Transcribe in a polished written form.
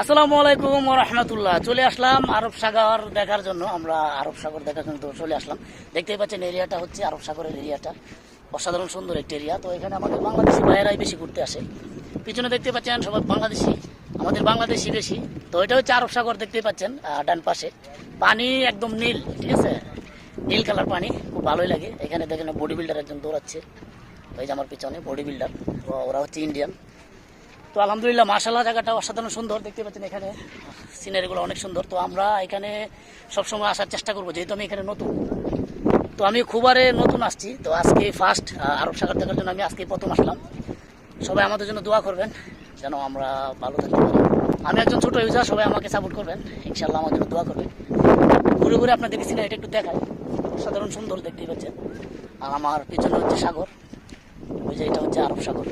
আসসালামু আলাইকুম ওয়া রাহমাতুল্লাহ। চলে আসলাম আরব সাগর দেখার জন্য। আমরা আরব সাগর দেখার জন্য চলে আসলাম। দেখতেই পাচ্ছেন এরিয়াটা হচ্ছে আরব সাগরের এরিয়াটা, অসাধারণ সুন্দর একটি এরিয়া। তো এখানে আমাদের বাংলাদেশি ভাইয়েরাই বেশি ঘুরতে আসে। পিছনে দেখতে পাচ্ছেন সবাই বাংলাদেশি, আমাদের বাংলাদেশি বেশি। তো এটা হচ্ছে আরব সাগর, দেখতেই পাচ্ছেন ডান পাশে পানি একদম নীল, ঠিক আছে, নীল কালার পানি, খুব ভালোই লাগে। এখানে দেখেন বডি বিল্ডার একজন দৌড়াচ্ছে, ওই যে আমার পিছনে বডি বিল্ডার, ওরা হচ্ছে ইন্ডিয়ান। তো আলহামদুলিল্লাহ মাশাআল্লাহ, জায়গাটা অসাধারণ সুন্দর, দেখতে পাচ্ছেন এখানে সিনারিগুলো অনেক সুন্দর। তো আমরা এখানে সবসময় আসার চেষ্টা করবো, যেহেতু আমি এখানে নতুন। তো আমি খুবই নতুন আসছি, তো আজকে ফার্স্ট আরব সাগর দেখার জন্য আমি আজকে প্রথম আসলাম। সবাই আমাদের জন্য দোয়া করবেন যেন আমরা ভালো থাকতে পারি। আমি একজন ছোট ইউজার, সবাই আমাকে সাপোর্ট করবেন ইনশাল্লাহ, আমার জন্য দোয়া করবেন। ঘুরে ঘুরে আপনাদেরকে সিনারিটা একটু দেখাই, অসাধারণ সুন্দর দেখতেই পাচ্ছেন। আর আমার পিছনে হচ্ছে সাগর, ওই যে এটা হচ্ছে আরব সাগর।